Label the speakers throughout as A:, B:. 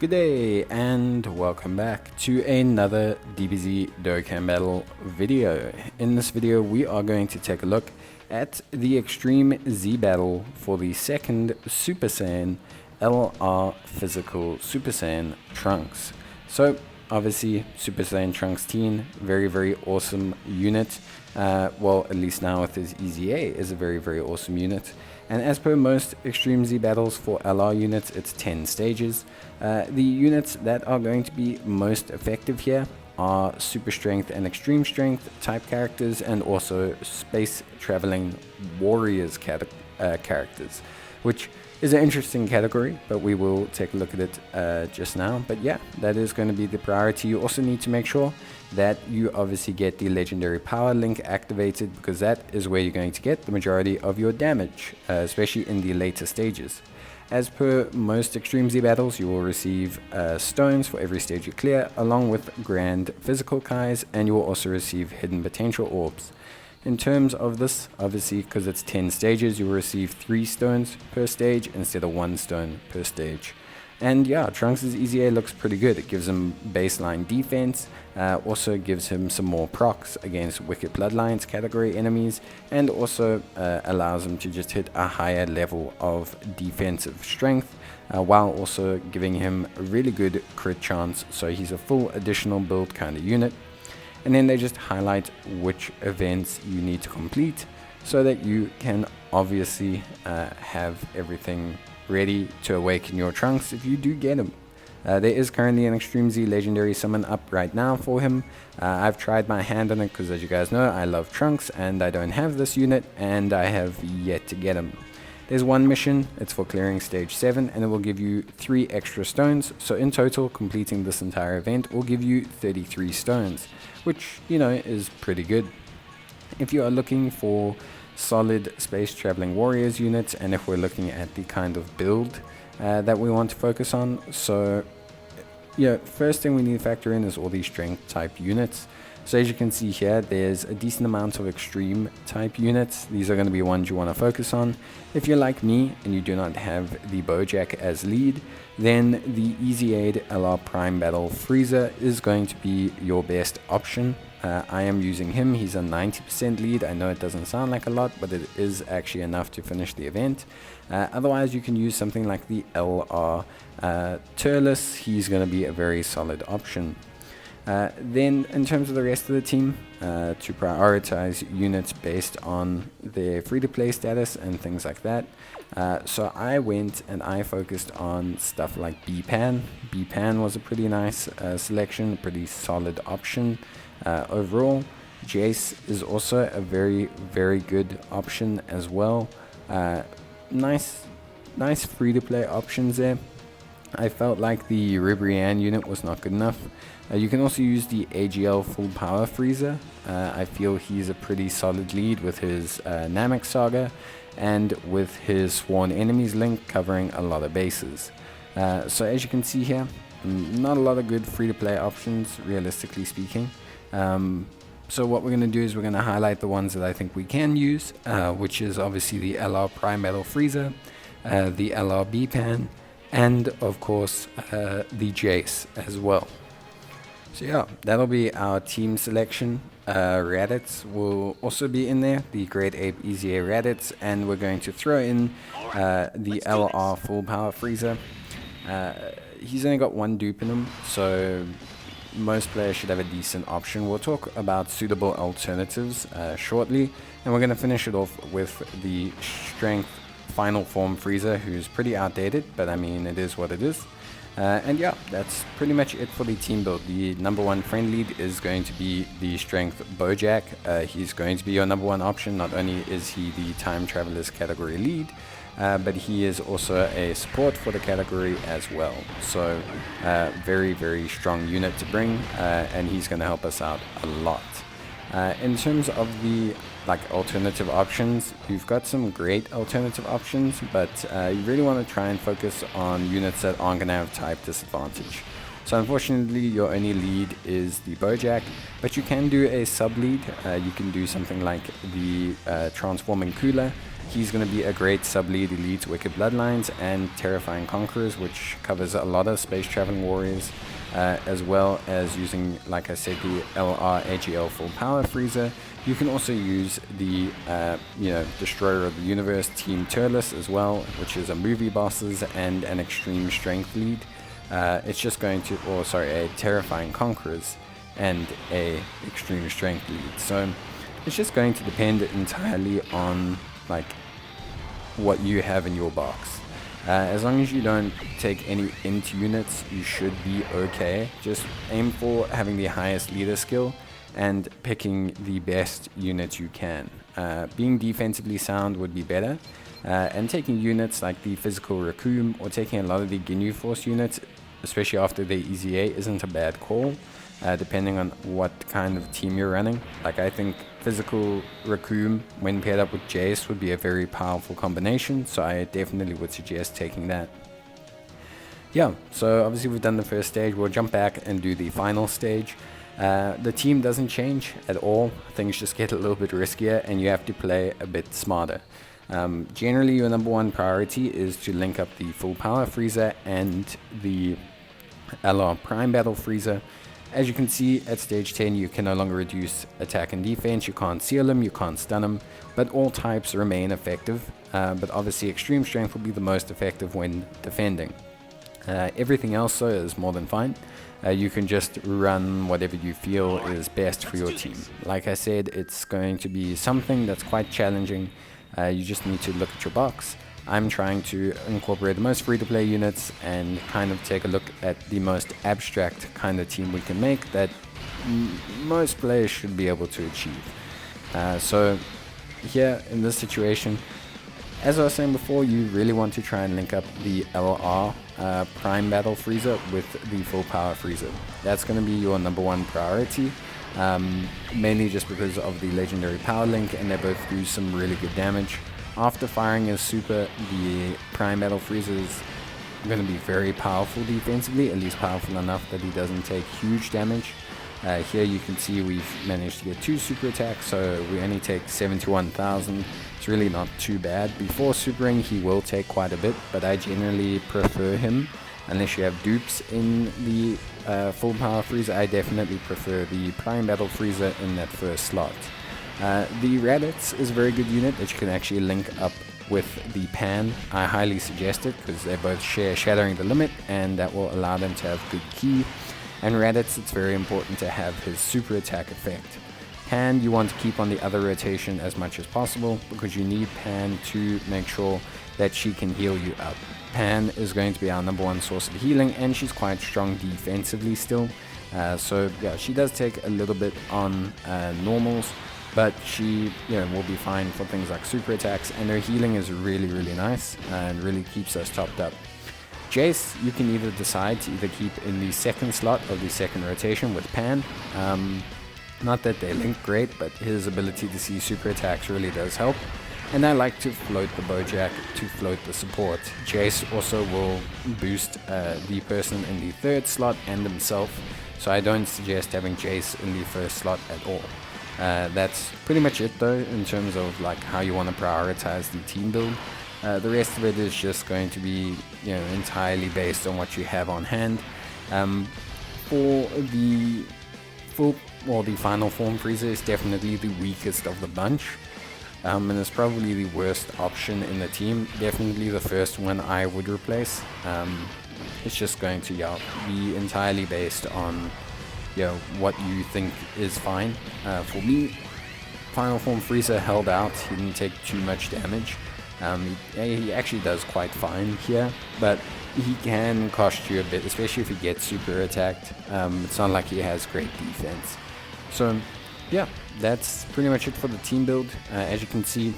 A: Good day and welcome back to another Dbz Dokkan battle video. In this video we are going to take a look at the Extreme Z battle for the second Super Saiyan LR Physical Super Saiyan Trunks. So obviously Super Saiyan Trunks Teen, very awesome unit. Well, at least now with his EZA is a very awesome unit. And as per most Extreme Z battles for LR units, it's 10 stages. The units that are going to be most effective here are Super Strength and Extreme Strength type characters, and also Space Traveling Warriors characters, which is an interesting category, but we will take a look at it just now. But yeah, that is going to be the priority. You also need to make sure that you obviously get the legendary power link activated, because that is where you're going to get the majority of your damage, especially in the later stages. As per most Extreme Z battles, you will receive stones for every stage you clear, along with grand physical Kais, and you will also receive hidden potential orbs. In terms of this, obviously because it's 10 stages, you will receive 3 stones per stage instead of 1 stone per stage. And yeah, Trunks' EZA looks pretty good. It gives him baseline defense, also gives him some more procs against Wicked Bloodlines category enemies, and also allows him to just hit a higher level of defensive strength, while also giving him a really good crit chance, so he's a full additional build kind of unit. And then they just highlight which events you need to complete so that you can obviously have everything ready to awaken your Trunks if you do get him. There is currently an Extreme Z Legendary Summon up right now for him. I've tried my hand on it because, as you guys know, I love Trunks and I don't have this unit, and I have yet to get him. There's one mission, it's for clearing stage 7, and it will give you 3 extra stones. So in total, completing this entire event will give you 33 stones, which, you know, is pretty good. If you are looking for solid Space Traveling Warriors units, and if we're looking at the kind of build that we want to focus on, so yeah, first thing we need to factor in is all these strength type units. So as you can see here, there's a decent amount of extreme type units. These are going to be ones you want to focus on. If you're like me and you do not have the Bojack as lead, then the EZA LR Prime Battle Frieza is going to be your best option. I am using him. He's a 90% lead. I know it doesn't sound like a lot, but it is actually enough to finish the event. Otherwise, you can use something like the LR Turles. He's going to be a very solid option. Then in terms of the rest of the team, to prioritize units based on their free-to-play status and things like that. So I went and I focused on stuff like B-Pan. B-Pan was a pretty nice selection, a pretty solid option overall. Jace is also a very good option as well. Nice free-to-play options there. I felt like the Ribrianne unit was not good enough. You can also use the AGL Full Power Frieza. I feel he's a pretty solid lead with his Namek Saga and with his Sworn Enemies link covering a lot of bases. So as you can see here, not a lot of good free-to-play options, realistically speaking. So what we're going to do is we're going to highlight the ones that I think we can use, which is obviously the LR Prime Battle Frieza, the LR B-Pan, and of course the Jace as well. So yeah, that'll be our team selection. Raditz will also be in there, the Great Ape EZA Raditz, and we're going to throw in the LR Full Power Frieza. He's only got 1 dupe in him, so most players should have a decent option. We'll talk about suitable alternatives shortly, and we're going to finish it off with the Strength Final Form Frieza, who's pretty outdated, but I mean, it is what it is. And yeah, that's pretty much it for the team build. The number 1 friend lead is going to be the Strength Bojack. He's going to be your number 1 option. Not only is he the Time Travelers category lead, but he is also a support for the category as well. So very strong unit to bring, and he's going to help us out a lot. In terms of the alternative options, you've got some great alternative options, but you really want to try and focus on units that aren't going to have type disadvantage. So unfortunately, your only lead is the Bojack, but you can do a sub lead. You can do something like the Transforming Cooler, He's going to be a great sub-lead elite Wicked Bloodlines and Terrifying Conquerors, which covers a lot of Space Traveling Warriors, as well as using, like I said, the LR Full Power Freezer. You can also use the Destroyer of the Universe Team Turles as well, which is a movie bosses and an extreme strength lead. It's just going to, a Terrifying Conquerors and a extreme strength lead. So it's just going to depend entirely on like what you have in your box. As long as you don't take any int units, you should be okay. Just aim for having the highest leader skill and picking the best units you can. Being defensively sound would be better, and taking units like the physical Raccoon or taking a lot of the Ginyu Force units, especially after the EZA, isn't a bad call, depending on what kind of team you're running. Like, I think physical Raccoon when paired up with Jace would be a very powerful combination, so I definitely would suggest taking that. Yeah, so obviously we've done the first stage. We'll jump back and do the final stage. The team doesn't change at all. Things just get a little bit riskier and you have to play a bit smarter. Generally, your number one priority is to link up the Full Power Freezer and the LR Prime Battle Freezer. As you can see, at stage 10 you can no longer reduce attack and defense, you can't seal them, you can't stun them, but all types remain effective. But obviously extreme strength will be the most effective when defending. Everything else though is more than fine. You can just run whatever you feel is best for your team. Like I said, it's going to be something that's quite challenging. You just need to look at your box. I'm trying to incorporate the most free-to-play units and kind of take a look at the most abstract kind of team we can make that most players should be able to achieve. So here in this situation, as I was saying before, you really want to try and link up the LR Prime Battle Freezer with the Full Power Freezer. That's going to be your number one priority, mainly just because of the legendary power link, and they both do some really good damage. After firing his super, the Prime Battle Freezer is going to be very powerful defensively, at least powerful enough that he doesn't take huge damage. Here you can see we've managed to get 2 super attacks, so we only take 71,000. It's really not too bad. Before supering he will take quite a bit, but I generally prefer him. Unless you have dupes in the Full Power Freezer, I definitely prefer the Prime Battle Freezer in that first slot. The Raditz is a very good unit that you can actually link up with the Pan. I highly suggest it because they both share Shattering the Limit, and that will allow them to have good ki. And Raditz, it's very important to have his super attack effect. Pan you want to keep on the other rotation as much as possible because you need Pan to make sure that she can heal you up. Pan is going to be our number one source of healing, and she's quite strong defensively still. So yeah, she does take a little bit on normals, but she will be fine for things like super attacks, and her healing is really, really nice and really keeps us topped up. Jace, you can either decide to either keep in the second slot of the second rotation with Pan. Not that they link great, but his ability to see super attacks really does help. And I like to float the Bojack to float the support. Jace also will boost the person in the third slot and himself, so I don't suggest having Jace in the first slot at all. That's pretty much it though in terms of like how you want to prioritize the team build. The rest of it is just going to be entirely based on what you have on hand. For the the final form freezer is definitely the weakest of the bunch, and it's probably the worst option in the team. Definitely the first one I would replace. It's just going to be entirely based on what you think is fine. For me, final form freezer held out. He didn't take too much damage. He actually does quite fine here, but he can cost you a bit, especially if he gets super attacked. It's not like he has great defense. So yeah, that's pretty much it for the team build. As you can see,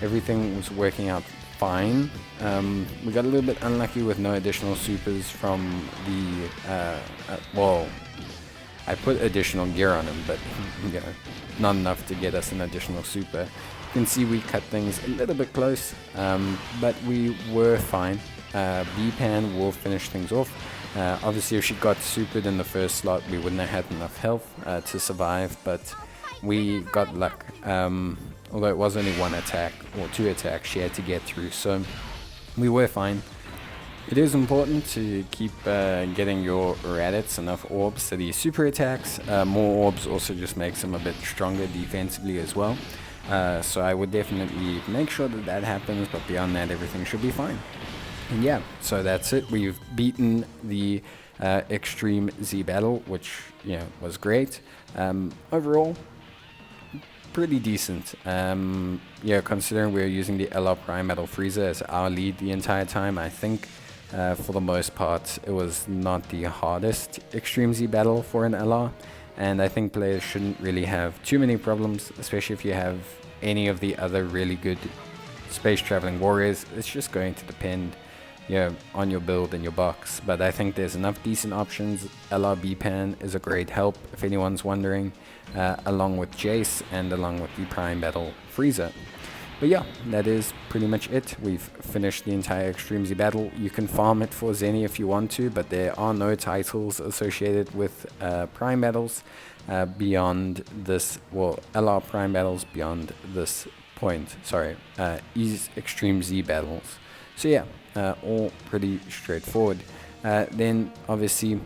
A: everything was working out fine. We got a little bit unlucky with no additional supers from the I put additional gear on him, but not enough to get us an additional super. You can see we cut things a little bit close, but we were fine. B-Pan will finish things off. Obviously if she got supered in the first slot we wouldn't have had enough health to survive, but we got luck. although it was only 1 attack or 2 attacks she had to get through, so we were fine. It is important to keep getting your Raditz enough orbs to these super attacks. More orbs also just makes them a bit stronger defensively as well. So I would definitely make sure that that happens, but beyond that everything should be fine. And yeah, so that's it. We've beaten the Extreme Z battle, which was great. Overall, pretty decent. Considering we're using the LR Prime Metal Frieza as our lead the entire time, I think for the most part it was not the hardest Extreme Z battle for an LR, and I think players shouldn't really have too many problems, especially if you have any of the other really good space traveling warriors. It's just going to depend on your build and your box, but I think there's enough decent options. LR Pan is a great help if anyone's wondering, along with Jace and along with the Prime Battle Frieza. But yeah, that is pretty much it. We've finished the entire Extreme Z battle. You can farm it for Zenny if you want to, but there are no titles associated with Prime Battles beyond this, well, LR Prime Battles beyond this point, sorry, Extreme Z battles. So yeah, all pretty straightforward. Then obviously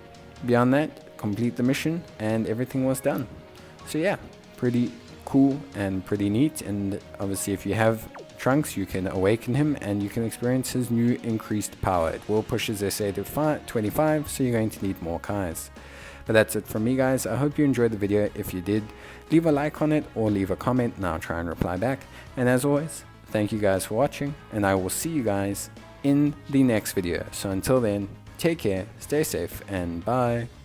A: beyond that, complete the mission and everything was done. So yeah, pretty cool and pretty neat. And obviously if you have Trunks, you can awaken him and you can experience his new increased power. It will push his SA to 25, so you're going to need more Kais. But that's it from me, guys. I hope you enjoyed the video. If you did, leave a like on it or leave a comment and I'll try and reply back. And as always, thank you guys for watching, and I will see you guys in the next video. So until then, take care, stay safe, and bye.